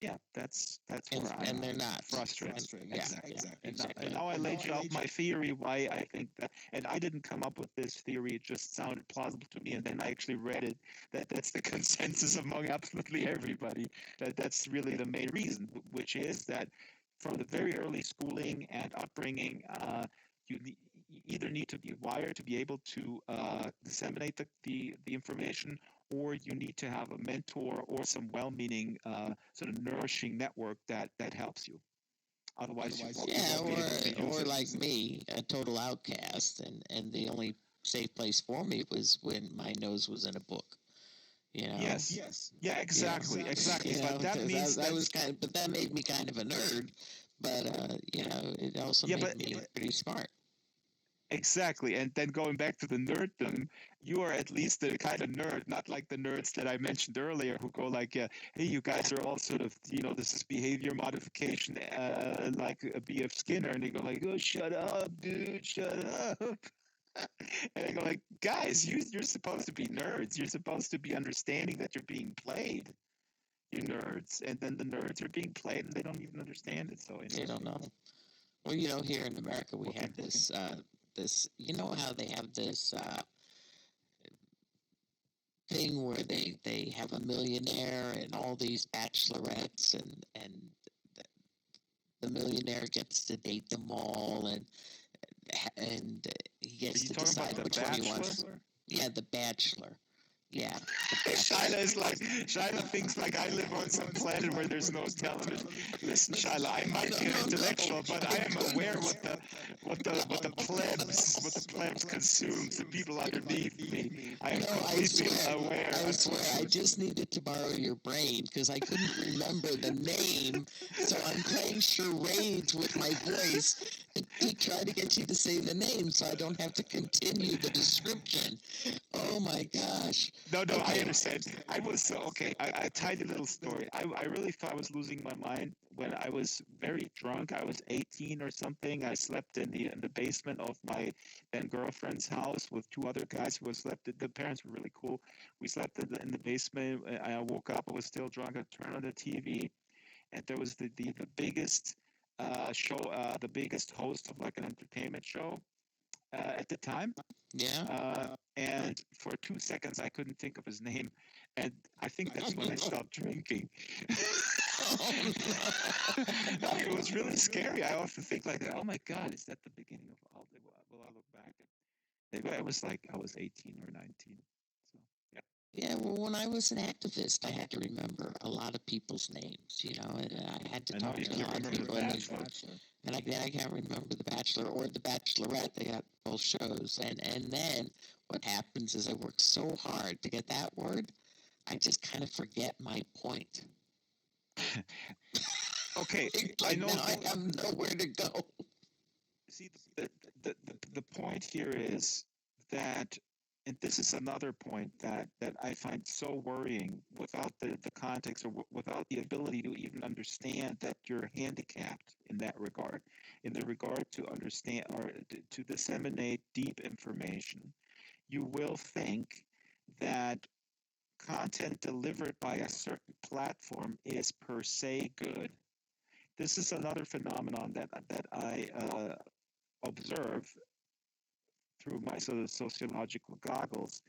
yeah, that's where And I'm they're not. frustrated. Yeah, Exactly. exactly. And now I laid you out my theory why I think that, and I didn't come up with this theory. It just sounded plausible to me, and then I actually read it. That's the consensus among absolutely everybody. That's really the main reason, which is that from the very early schooling and upbringing, you either need to be wired to be able to disseminate the information, or you need to have a mentor or some well-meaning, sort of nourishing network that helps you. Otherwise, you Yeah, won't be able to use or it. like me, a total outcast, and the only safe place for me was when my nose was in a book. You know. Yes. Yeah, Yeah. exactly. You know, But that 'cause means that that. was kind of, but that made me kind of a nerd. But you know, it also Yeah, made but me pretty smart. exactly. And then going back to the nerddom, you are at least the kind of nerd, not like the nerds that I mentioned earlier who go like, hey, you guys are all sort of, this is behavior modification, like a B.F. Skinner. And they go like, oh, shut up, dude, shut up. And I go like, guys, you're supposed to be nerds. You're supposed to be understanding that you're being played. You nerds. And then the nerds are being played and they don't even understand it. So anyway. They don't know. Well, you know, here in America, we have this. This, you know, how they have this thing where they have a millionaire and all these bachelorettes, and the millionaire gets to date them all, and he Are gets you to talking about decide the which one he wants. Bachelor? Yeah, the Bachelor. Yeah, the Bachelor. Shyla is like, Shyla thinks like I live on some planet where there's no television. Listen, Shyla, I might be an intellectual, but I am aware what the plebs consumes, the people underneath me. I am No, completely aware. I swear, I just needed to borrow your brain because I couldn't remember the name, so I'm playing charades with my voice to try to get you to say the name, so I don't have to continue the description. Oh my gosh! No, I Okay. understand. I was so okay. I tiny little story. I really thought I was losing my mind when I was very drunk. I was 18 or something. I slept in the basement of my then girlfriend's house with two other guys who had slept. The parents were really cool. We slept in the basement. I woke up. I was still drunk. I turned on the TV, and there was the biggest show, the biggest host of like an entertainment show at the time. Yeah. And for 2 seconds, I couldn't think of his name. And I think that's when I stopped drinking. It was really scary. I often think like, oh my God, is that the beginning of all the, will I look back? Maybe I was 18 or 19. So, yeah. Yeah, well, when I was an activist, I had to remember a lot of people's names, you know, and I had to I know talk you to a can't lot of remember people, The and Bachelor. I can't remember The Bachelor or The Bachelorette. They got both shows, and then what happens is I work so hard to get that word, I just kind of forget my point. Okay, Like I know. now I have nowhere to go. See, the point here is that, and this is another point that I find so worrying without the context or without the ability to even understand that you're handicapped in that regard, in the regard to understand or to disseminate deep information. You will think that content delivered by a certain platform is per se good. This is another phenomenon that I observe through my sort of sociological goggles,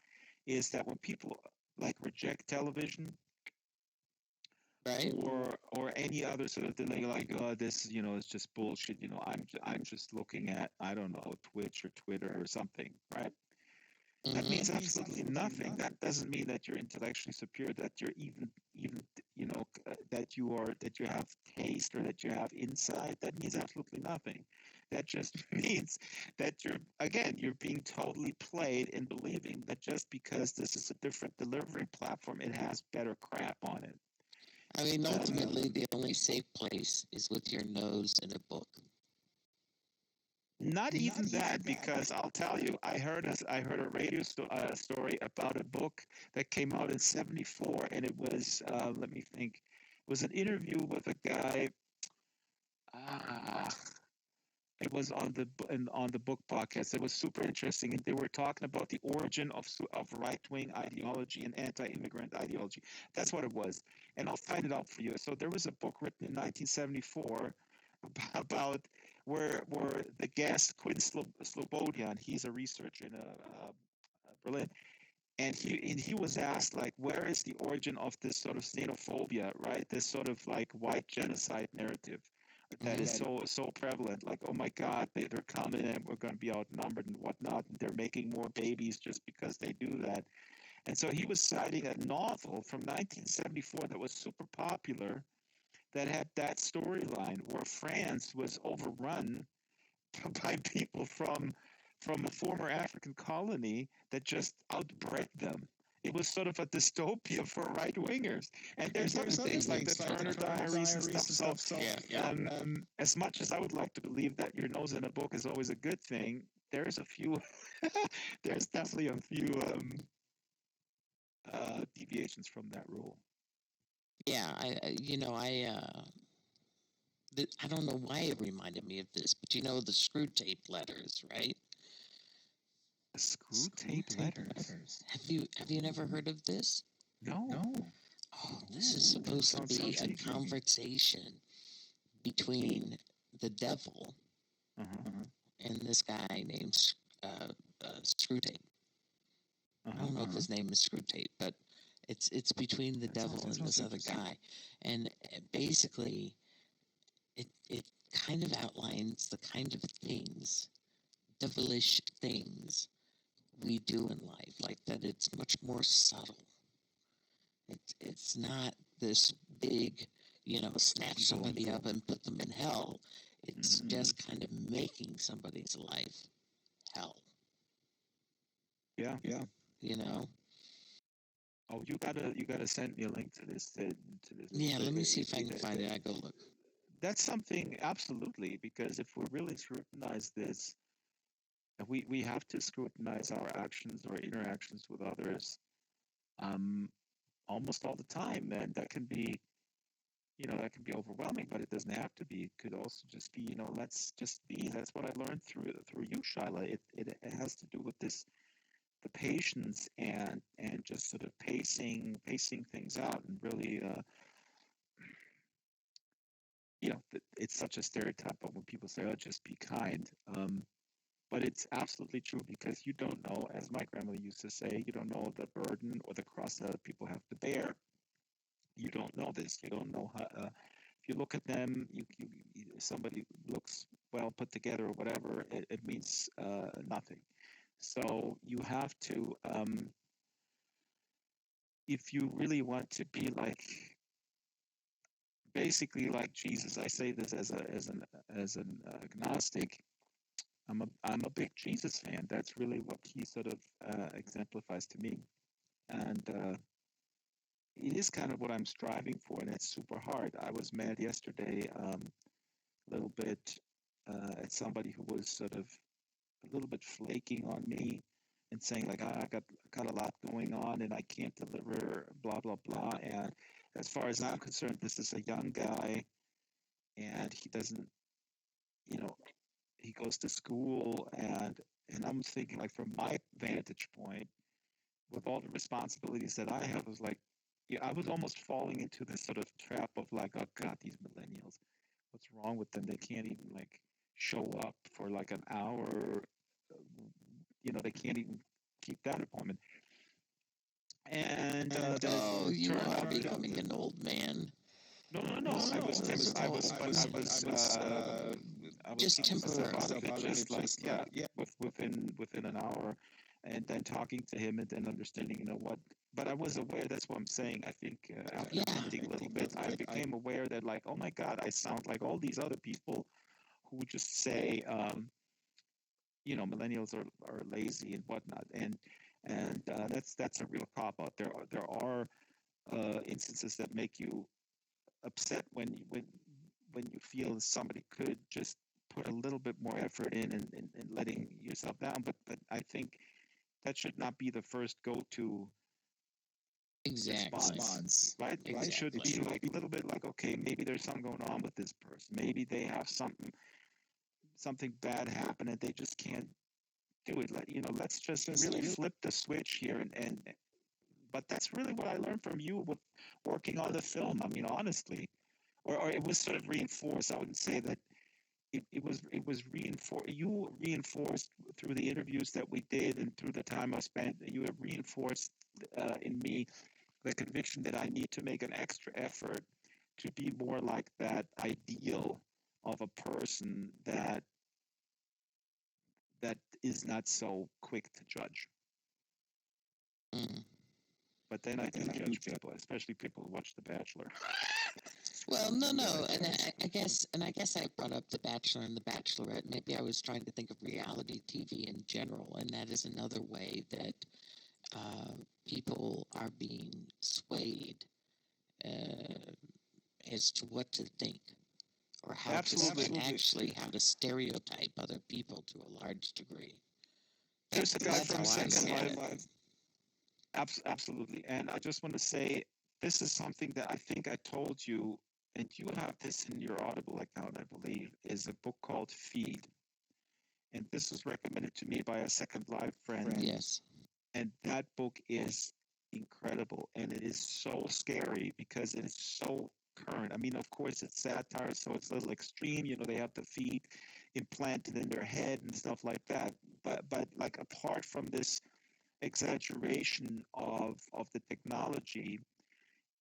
is that when people like reject television Right? or any other sort of thing, they're like, oh, this is just bullshit. I'm just looking at, I don't know, Twitch or Twitter or something, right? That means absolutely nothing. That doesn't mean that you're intellectually superior, that you're even that you have taste or that you have insight. That means absolutely nothing. That just means that you're being totally played in believing that just because this is a different delivery platform, it has better crap on it. I mean, ultimately, the only safe place is with your nose in a book. Not even that, because I'll tell you, I heard a radio story about a book that came out in '74, and it was let me think, it was an interview with a guy. It was on the book podcast. It was super interesting, and they were talking about the origin of right wing ideology and anti-immigrant ideology. That's what it was, and I'll find it out for you. So there was a book written in 1974 about where the guest Quinn Slobodian, he's a researcher in Berlin, and he was asked like, where is the origin of this sort of xenophobia, right? This sort of like white genocide narrative that is so prevalent. Like, oh my God, they're coming and we're going to be outnumbered and whatnot. And they're making more babies just because they do that. And so he was citing a novel from 1974 that was super popular that had that storyline where France was overrun by people from a former African colony that just outbred them. It was sort of a dystopia for right wingers. And there's other things like the Turner Diaries and stuff. So, as much as I would like to believe that your nose in a book is always a good thing, there's a few, there's definitely a few deviations from that rule. Yeah, I don't know why it reminded me of this, but you know the screw tape letters, right? Screw tape letters. Have you never heard of this? No. Oh, this is supposed to be a conversation between the devil and this guy named Screwtape. I don't know if his name is Screwtape, but it's between the devil and this other guy, and basically, it kind of outlines the kind of things, devilish things, we do in life, like that. It's much more subtle. It's not this big, snatch somebody up and put them in hell. It's just kind of making somebody's life hell. Yeah. You know. Oh, you gotta send me a link to this. Yeah, let me see if I can find it. I go look. That's something absolutely, because if we really scrutinize this, we have to scrutinize our actions or interactions with others, almost all the time, and that can be overwhelming, but it doesn't have to be. It could also just be, let's just be. That's what I learned through you, Shyla. It has to do with this, the patience and just sort of pacing things out, and really, it's such a stereotype of when people say, "Oh, just be kind." But it's absolutely true, because you don't know, as my grandmother used to say, you don't know the burden or the cross that other people have to bear. You don't know this. You don't know how. If you look at them, somebody looks well put together or whatever, it means nothing. So you have to, if you really want to be basically like Jesus. I say this as an agnostic. I'm a big Jesus fan. That's really what he sort of exemplifies to me, and it is kind of what I'm striving for, and it's super hard. I was mad yesterday, a little bit, at somebody who was sort of a little bit flaking on me and saying like, I got a lot going on and I can't deliver, blah blah blah. And as far as I'm concerned, this is a young guy, and he doesn't, you know, he goes to school, and I'm thinking, like, from my vantage point, with all the responsibilities that I have, was like, yeah, I was almost falling into this sort of trap of like, oh God, these millennials, what's wrong with them? They can't even like show up for like an hour. They can't even keep that appointment. And you are becoming an old man. No. I was just temporarily. Just like, within an hour, and then talking to him, and then understanding, what. But I was aware. That's what I'm saying. I think after reading a little bit, I became aware that, like, oh my God, I sound like all these other people who just say, millennials are lazy and whatnot, and that's a real cop out. There are instances that make you upset when you feel somebody could just put a little bit more effort in, and letting yourself down. But I think that should not be the first go-to response, right? Exactly. It should be like a little bit like, okay, maybe there's something going on with this person. Maybe they have something bad happen, and they just can't do it. Let's just really flip the switch here, and but that's really what I learned from you with working on the film. I mean, honestly, or it was sort of reinforced. I wouldn't say that it was reinforced. You reinforced through the interviews that we did, and through the time I spent. You have reinforced in me the conviction that I need to make an extra effort to be more like that ideal of a person that is not so quick to judge. Mm. But then I do judge people, especially people who watch The Bachelor. Well, no, and I guess I brought up The Bachelor and The Bachelorette. Maybe I was trying to think of reality TV in general, and that is another way that people are being swayed uh, as to what to think or how Absolutely. how to stereotype other people to a large degree. There's a guy That's from how I Second see it. Life. Absolutely. And I just want to say this is something that I think I told you, and you have this in your Audible account, I believe, is a book called Feed. And this was recommended to me by a Second Life friend. Yes. And that book is incredible. And it is so scary because it is so current. I mean, of course, it's satire, so it's a little extreme. You know, they have the feed implanted in their head and stuff like that. But like apart from this exaggeration of the technology,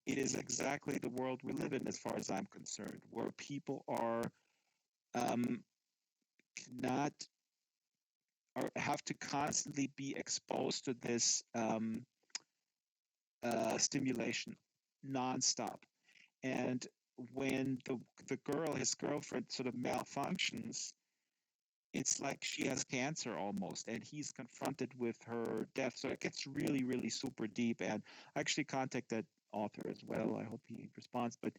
it is exactly the world we live in, as far as I'm concerned, where people are um, not or have to constantly be exposed to this stimulation nonstop. And when the girl, his girlfriend, sort of malfunctions, it's like she has cancer almost, and he's confronted with her death. So it gets really, really super deep. And I actually contact that author as well. I hope he responds. But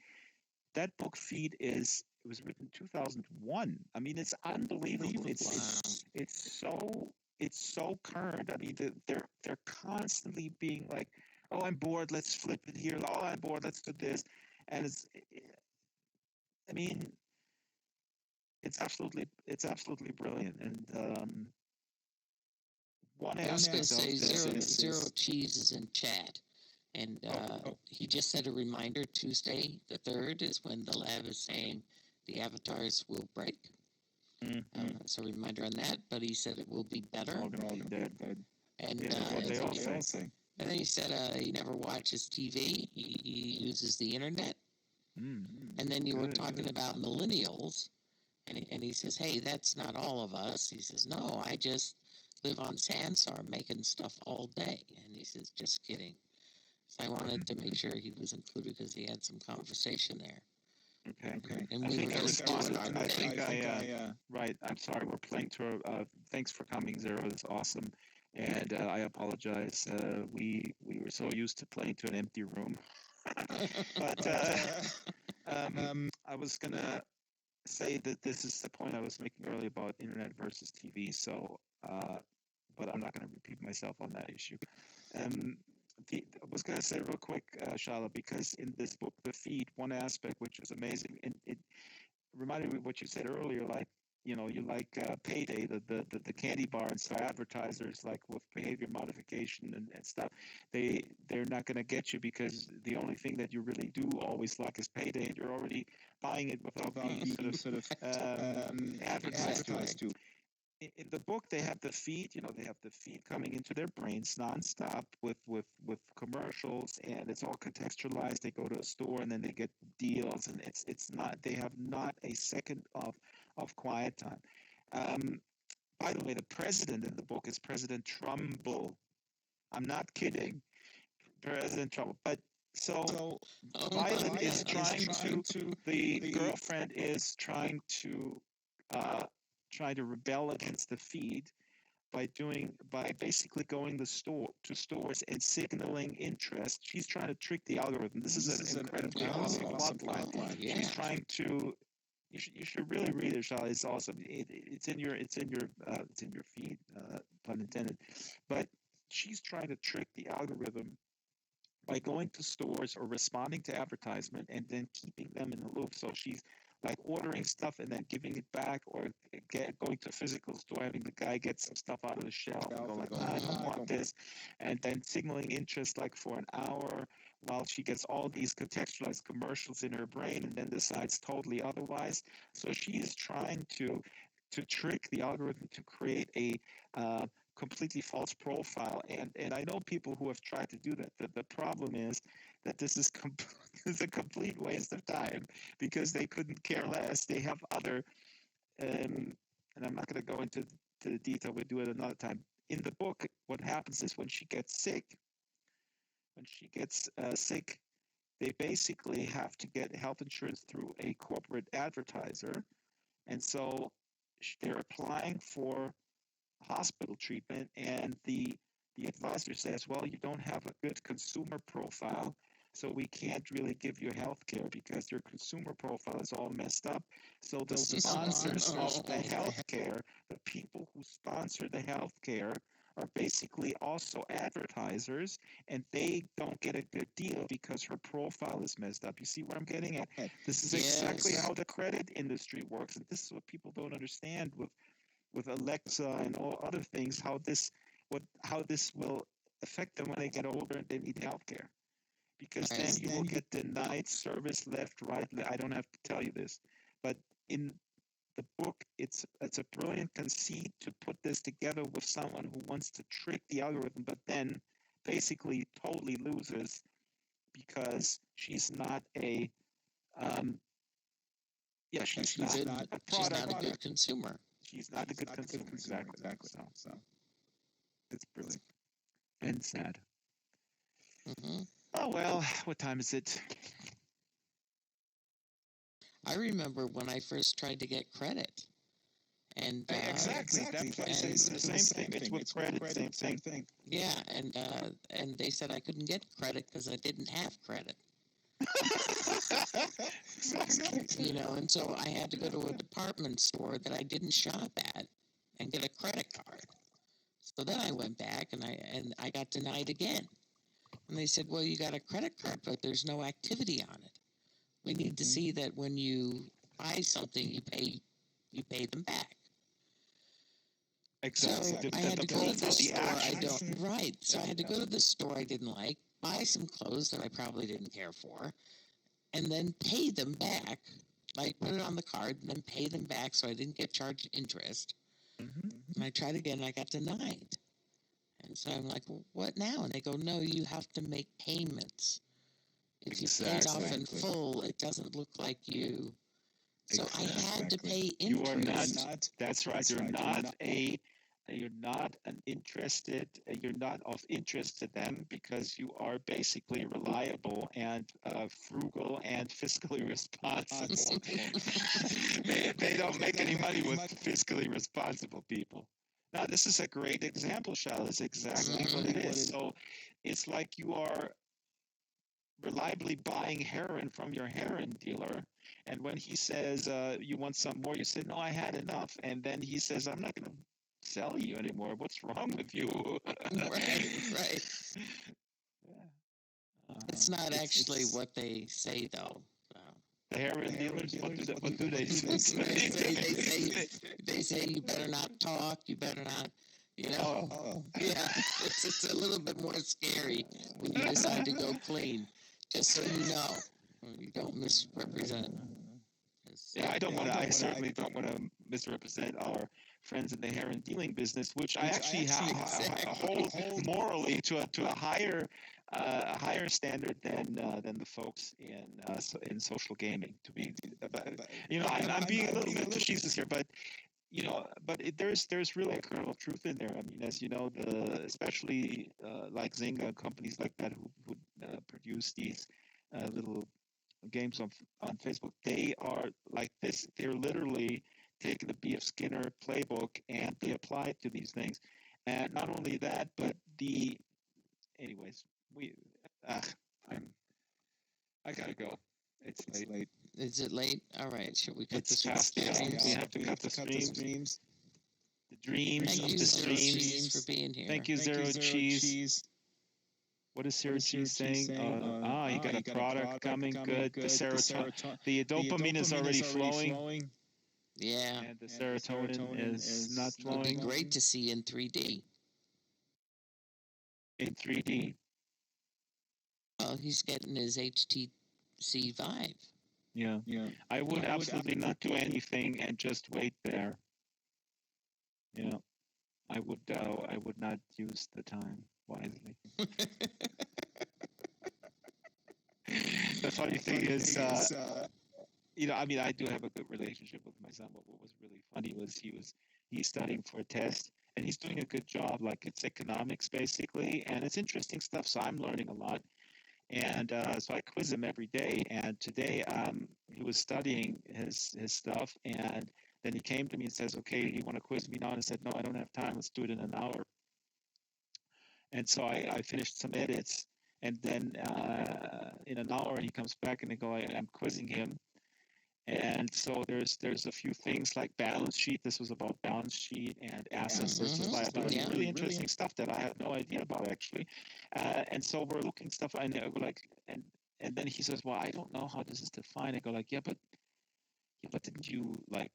that book Feed it was written 2001. I mean, it's unbelievable. It's so current. I mean, they're constantly being like, oh, I'm bored. Let's flip it here. Oh, I'm bored. Let's do this. And I mean, it's absolutely brilliant. And one I was going to aspect say of this zero is cheese is in chat. And he just said a reminder Tuesday, the 3rd, is when the lab is saying the avatars will break. So a reminder on that, but he said it will be better. all gonna be dead. And Yeah, that's what they all say. and then he said he never watches TV. He uses the internet. And then you were talking about millennials, and he says, hey, that's not all of us. He says, no, I just live on Sansar making stuff all day. And he says, just kidding. So I wanted to make sure he was included because he had some conversation there. Okay. And I we think were I just responded. on I think right. I'm sorry. We're playing to. Thanks for coming, Zero. It's awesome. And I apologize. We were so used to playing to an empty room. But I was gonna say that this is the point I was making earlier about internet versus TV. So, but I'm not going to repeat myself on that issue. I was going to say real quick, Shyla, because in this book, The Feed, one aspect which is amazing, and it reminded me of what you said earlier, like, you know, you like Payday, the candy bar, and so advertisers, like with behavior modification and stuff, they're not going to get you because the only thing that you really do always like is Payday, and you're already buying it without being sort of advertised to. In the book, they have the feed. You know, they have the feed coming into their brains nonstop with commercials, and it's all contextualized. They go to a store and then they get deals, and it's not. They have not a second of quiet time. By the way, the president in the book is President Trumbull. I'm not kidding, President Trumbull. But so Violet is trying to. The girlfriend is uh, trying to rebel against the feed by basically going to stores and signaling interest. She's trying to trick the algorithm. This is an incredibly awesome plot line. Yeah. She's trying to. You should really read it, Charlie. It's awesome. It's in your feed, pun intended. But she's trying to trick the algorithm by going to stores or responding to advertisement and then keeping them in the loop. So she's like ordering stuff and then giving it back, or going to a physical store, having the guy get some stuff out of the shelf and go like, I don't want this, and then signaling interest like for an hour while she gets all these contextualized commercials in her brain and then decides totally otherwise. So she is trying to trick the algorithm to create a completely false profile. And I know people who have tried to do that. The problem is that this is is a complete waste of time because they couldn't care less. They have other, and I'm not going to go into the detail. We'll do it another time. In the book, what happens is when she gets sick, when she gets sick, they basically have to get health insurance through a corporate advertiser, and so they're applying for hospital treatment, and the advisor says, well, you don't have a good consumer profile, so we can't really give you health care because your consumer profile is all messed up. So the sponsors of the health care, the people who sponsor the health care, are basically also advertisers, and they don't get a good deal because her profile is messed up. You see where I'm getting at? This is exactly how the credit industry works, and this is what people don't understand with Alexa and all other things, how this will affect them when they get older and they need healthcare. Because then you will get denied service left, right. I don't have to tell you this, but in the book, it's a brilliant conceit to put this together with someone who wants to trick the algorithm, but then basically totally loses because she's not a she's not a product. She's not a good consumer. She's not a good consumer. Exactly. So it's brilliant and sad. Hmm. Oh well, what time is it? I remember when I first tried to get credit, and Exactly. That place is the same thing. It's with credit, same thing. yeah, and they said I couldn't get credit because I didn't have credit. Exactly. You know, and so I had to go to a department store that I didn't shop at and get a credit card. So then I went back and I got denied again. And they said, well, you got a credit card, but there's no activity on it. We need to see that when you buy something, you pay them back. Exactly. So I had to go to the store So I had to go to the store I didn't like, buy some clothes that I probably didn't care for, and then pay them back, like put it on the card and then pay them back so I didn't get charged interest. And I tried again and I got denied. And so I'm like, well, what now? And they go, no, you have to make payments. If you pay it off in full, it doesn't look like you. So I had to pay interest. You are not. That's right. You're not of interest to them because you are basically reliable and frugal and fiscally responsible. They don't make any money with fiscally responsible people. Now, this is a great example, Shyla. It's exactly what it is. So it's like you are reliably buying heroin from your heroin dealer, and when he says you want some more, you say, no, I had enough, and then he says, I'm not going to sell you anymore. What's wrong with you? Right. It's not actually what they say, though. The heroin dealers, what do they say? They say you better not talk, you better not, you know. Yeah, it's a little bit more scary when you decide to go clean, just so you know. You don't misrepresent. Yeah, I certainly don't want to misrepresent our friends in the heroin dealing business, which I actually hold morally to a higher standard than the folks in social gaming. To be, I'm being a little bit facetious here, but there's really a kernel of truth in there. I mean, as you know, especially like Zynga, companies like that who produce these little games on Facebook, they are like this. They're literally taking the B.F. Skinner playbook and they apply it to these things. And not only that, but anyways, I gotta go. It's late. Is it late? All right. Should we cut It's the past the hour. We have to cut the streams. The dreams Thank of you, the Zero streams. Cheese, for being here. Thank you, Zero Cheese. What is Zero Cheese saying? You got a product coming. Good. The dopamine is already flowing. Yeah. And the serotonin is not It'd be flowing. great to see in 3D. In 3D. Well, he's getting his HTC Vive. Yeah. I would absolutely not do anything and just wait there. Yeah. I would not use the time wisely. The funny thing is, I do have a good relationship with my son, but what was really funny was he's studying for a test, and he's doing a good job. Like it's economics basically, and it's interesting stuff. So I'm learning a lot, and so I quiz him every day. And today he was studying his stuff, and then he came to me and says, "Okay, you want to quiz me now?" And I said, "No, I don't have time. Let's do it in an hour." And so I finished some edits, and then in an hour he comes back and I go, I'm quizzing him. And so there's a few things like balance sheet. This was about balance sheet and assets versus liability. Yeah. Really interesting stuff that I had no idea about actually. And so we're looking stuff, and I go like, and then he says, "Well, I don't know how this is defined." I go like, but didn't you like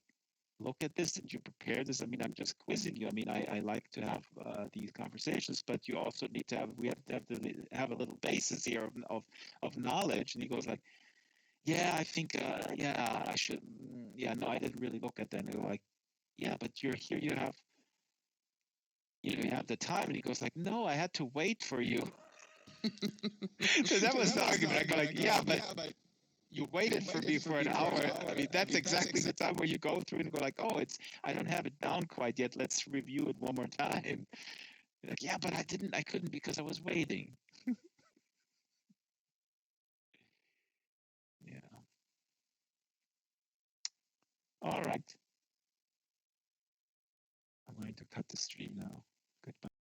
look at this? Did you prepare this? I mean, I'm just quizzing you. I mean, I like to have these conversations, but you also need to have, we have to have a little basis here of knowledge. And he goes like, yeah, I think, yeah, I should, yeah, no, I didn't really look at that. And I go like, yeah, but you're here, you have the time. And he goes like, no, I had to wait for you. So that was the argument. I go like, yeah, but you waited for me for an hour. I mean, that's exactly the time where you go through and go like, oh, I don't have it down quite yet. Let's review it one more time. You're like, yeah, but I couldn't because I was waiting. Yeah. All right. I'm going to cut the stream now. Goodbye.